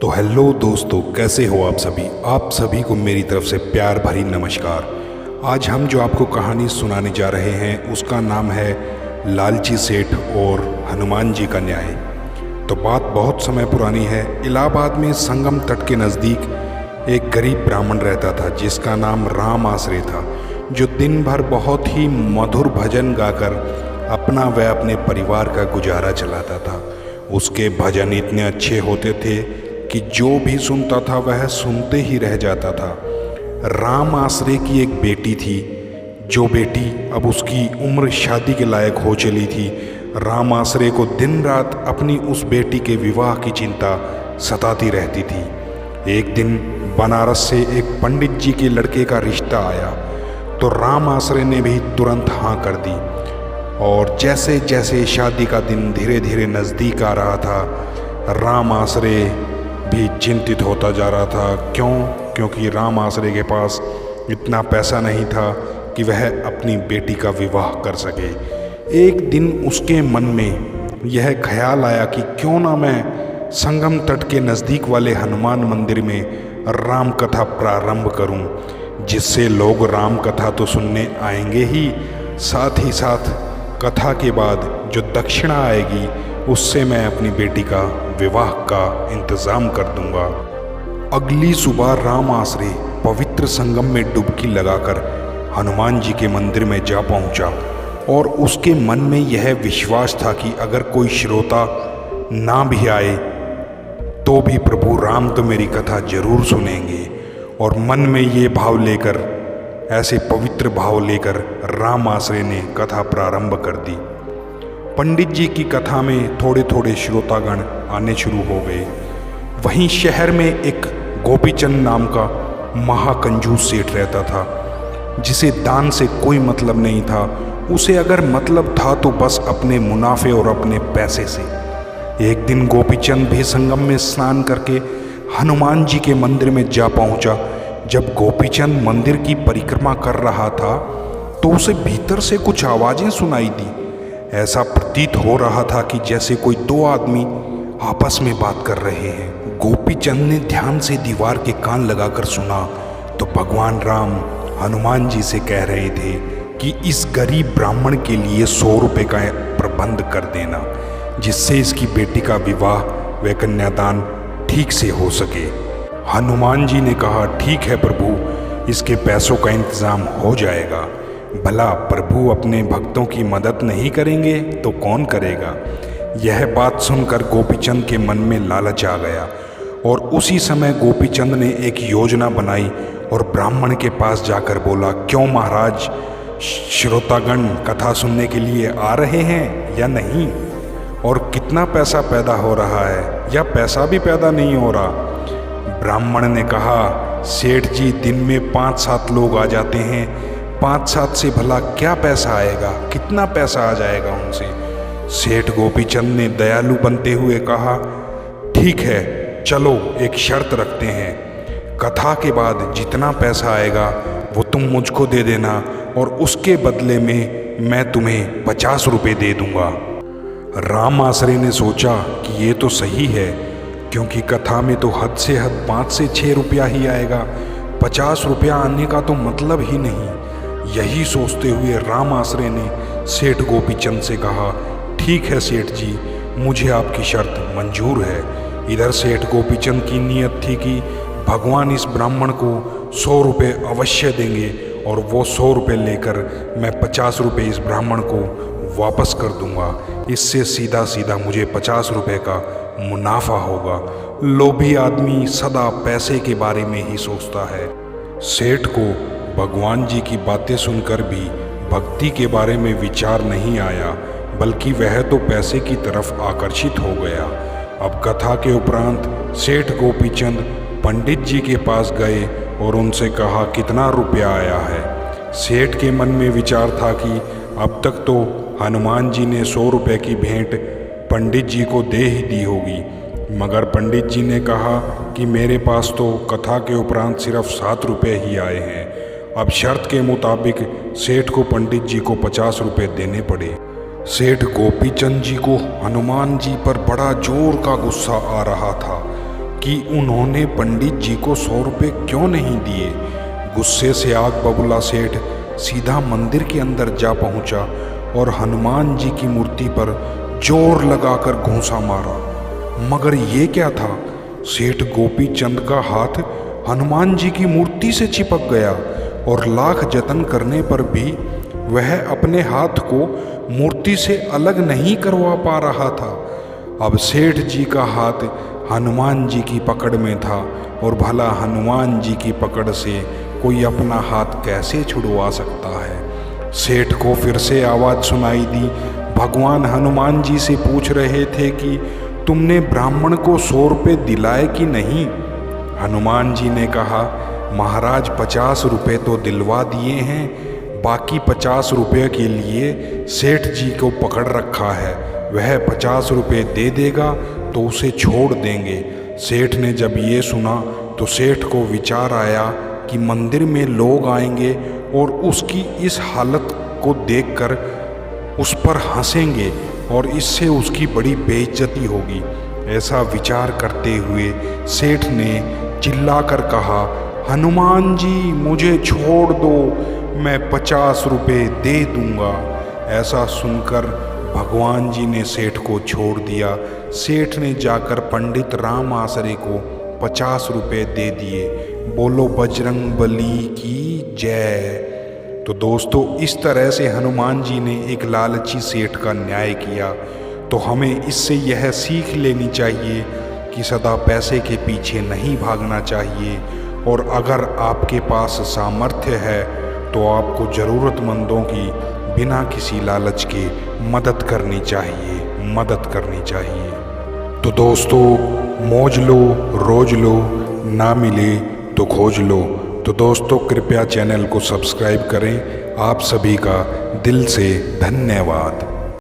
तो हेलो दोस्तों, कैसे हो आप सभी को मेरी तरफ से प्यार भरी नमस्कार। आज हम जो आपको कहानी सुनाने जा रहे हैं उसका नाम है लालची सेठ और हनुमान जी का न्याय। तो बात बहुत समय पुरानी है। इलाहाबाद में संगम तट के नज़दीक एक गरीब ब्राह्मण रहता था जिसका नाम राम आसरे था, जो दिन भर बहुत ही मधुर भजन गाकर अपना व अपने परिवार का गुजारा चलाता था। उसके भजन इतने अच्छे होते थे कि जो भी सुनता था वह सुनते ही रह जाता था। राम आसरे की एक बेटी थी, जो बेटी अब उसकी उम्र शादी के लायक हो चली थी। राम आसरे को दिन रात अपनी उस बेटी के विवाह की चिंता सताती रहती थी। एक दिन बनारस से एक पंडित जी के लड़के का रिश्ता आया तो राम आसरे ने भी तुरंत हाँ कर दी। और जैसे जैसे शादी का दिन धीरे धीरे नज़दीक आ रहा था, राम आसरे भी चिंतित होता जा रहा था। क्योंकि राम आसरे के पास इतना पैसा नहीं था कि वह अपनी बेटी का विवाह कर सके। एक दिन उसके मन में यह ख्याल आया कि क्यों ना मैं संगम तट के नज़दीक वाले हनुमान मंदिर में राम कथा प्रारंभ करूं, जिससे लोग राम कथा तो सुनने आएंगे ही, साथ ही साथ कथा के बाद जो दक्षिणा आएगी उससे मैं अपनी बेटी का विवाह का इंतज़ाम कर दूंगा। अगली सुबह राम आसरे पवित्र संगम में डुबकी लगाकर हनुमान जी के मंदिर में जा पहुंचा और उसके मन में यह विश्वास था कि अगर कोई श्रोता ना भी आए तो भी प्रभु राम तो मेरी कथा जरूर सुनेंगे। और मन में ये भाव लेकर, ऐसे पवित्र भाव लेकर राम आसरे ने कथा प्रारंभ कर दी। पंडित जी की कथा में थोड़े थोड़े श्रोतागण आने शुरू हो गए। वहीं शहर में एक गोपीचंद नाम का महाकंजूस सेठ रहता था, जिसे दान से कोई मतलब नहीं था। उसे अगर मतलब था तो बस अपने मुनाफे और अपने पैसे से। एक दिन गोपीचंद भी संगम में स्नान करके हनुमान जी के मंदिर में जा पहुंचा। जब गोपीचंद मंदिर की परिक्रमा कर रहा था तो उसे भीतर से कुछ आवाजें सुनाई दी। ऐसा प्रतीत हो रहा था कि जैसे कोई दो आदमी आपस में बात कर रहे हैं। गोपीचंद ने ध्यान से दीवार के कान लगाकर सुना तो भगवान राम हनुमान जी से कह रहे थे कि इस गरीब ब्राह्मण के लिए 100 रुपये का प्रबंध कर देना, जिससे इसकी बेटी का विवाह व कन्यादान ठीक से हो सके। हनुमान जी ने कहा, ठीक है प्रभु, इसके पैसों का इंतजाम हो जाएगा। भला प्रभु अपने भक्तों की मदद नहीं करेंगे तो कौन करेगा। यह बात सुनकर गोपीचंद के मन में लालच आ गया और उसी समय गोपीचंद ने एक योजना बनाई और ब्राह्मण के पास जाकर बोला, क्यों महाराज, श्रोतागण कथा सुनने के लिए आ रहे हैं या नहीं, और कितना पैसा पैदा हो रहा है या पैसा भी पैदा नहीं हो रहा। ब्राह्मण ने कहा, सेठ जी, दिन में 5-7 लोग आ जाते हैं, 5-7 से भला क्या पैसा आएगा, कितना पैसा आ जाएगा उनसे। सेठ गोपीचंद ने दयालु बनते हुए कहा, ठीक है, चलो एक शर्त रखते हैं, कथा के बाद जितना पैसा आएगा वो तुम मुझको दे देना और उसके बदले में मैं तुम्हें 50 रुपये दे दूंगा। राम आसरे ने सोचा कि ये तो सही है, क्योंकि कथा में तो हद से हद 5 से 6 रुपया ही आएगा, 50 रुपया आने का तो मतलब ही नहीं। यही सोचते हुए राम आसरे ने सेठ गोपीचंद से कहा, ठीक है सेठ जी, मुझे आपकी शर्त मंजूर है। इधर सेठ गोपीचंद की नीयत थी कि भगवान इस ब्राह्मण को 100 रुपये अवश्य देंगे और वो 100 रुपये लेकर मैं 50 रुपये इस ब्राह्मण को वापस कर दूंगा। इससे सीधा सीधा मुझे 50 रुपये का मुनाफा होगा। लोभी आदमी सदा पैसे के बारे में ही सोचता है। सेठ को भगवान जी की बातें सुनकर भी भक्ति के बारे में विचार नहीं आया, बल्कि वह तो पैसे की तरफ आकर्षित हो गया। अब कथा के उपरांत सेठ गोपीचंद पंडित जी के पास गए और उनसे कहा, कितना रुपया आया है। सेठ के मन में विचार था कि अब तक तो हनुमान जी ने 100 रुपये की भेंट पंडित जी को दे ही दी होगी, मगर पंडित जी ने कहा कि मेरे पास तो कथा के उपरांत सिर्फ 7 रुपये ही आए हैं। अब शर्त के मुताबिक सेठ को पंडित जी को 50 रुपये देने पड़े। सेठ गोपीचंद जी को हनुमान जी पर बड़ा जोर का गुस्सा आ रहा था। कि उन्होंने पंडित जी को 100 रुपये क्यों नहीं दिए। गुस्से से आग बबूला सेठ सीधा मंदिर के अंदर जा पहुंचा और हनुमान जी की मूर्ति पर जोर लगाकर घूंसा मारा। मगर ये क्या था, सेठ गोपी चंद का हाथ हनुमान जी की मूर्ति से चिपक गया और लाख जतन करने पर भी वह अपने हाथ को मूर्ति से अलग नहीं करवा पा रहा था। अब सेठ जी का हाथ हनुमान जी की पकड़ में था और भला हनुमान जी की पकड़ से कोई अपना हाथ कैसे छुड़वा सकता है। सेठ को फिर से आवाज़ सुनाई दी। भगवान हनुमान जी से पूछ रहे थे कि तुमने ब्राह्मण को 100 रुपये दिलाए कि नहीं। हनुमान जी ने कहा, महाराज 50 रुपये तो दिलवा दिए हैं, बाकी 50 रुपये के लिए सेठ जी को पकड़ रखा है। वह 50 रुपये दे देगा तो उसे छोड़ देंगे। सेठ ने जब ये सुना तो सेठ को विचार आया कि मंदिर में लोग आएंगे और उसकी इस हालत को देखकर उस पर हंसेंगे और इससे उसकी बड़ी बेइज्जती होगी। ऐसा विचार करते हुए सेठ ने चिल्लाकर कहा, हनुमान जी मुझे छोड़ दो, मैं 50 रुपये दे दूंगा। ऐसा सुनकर भगवान जी ने सेठ को छोड़ दिया। सेठ ने जाकर पंडित राम आसरे को 50 रुपये दे दिए। बोलो बजरंग बली की जय। तो दोस्तों, इस तरह से हनुमान जी ने एक लालची सेठ का न्याय किया। तो हमें इससे यह सीख लेनी चाहिए कि सदा पैसे के पीछे नहीं भागना चाहिए, और अगर आपके पास सामर्थ्य है तो आपको ज़रूरतमंदों की बिना किसी लालच के मदद करनी चाहिए। तो दोस्तों, मौज लो, रोज लो, ना मिले तो खोज लो। तो दोस्तों, कृपया चैनल को सब्सक्राइब करें। आप सभी का दिल से धन्यवाद।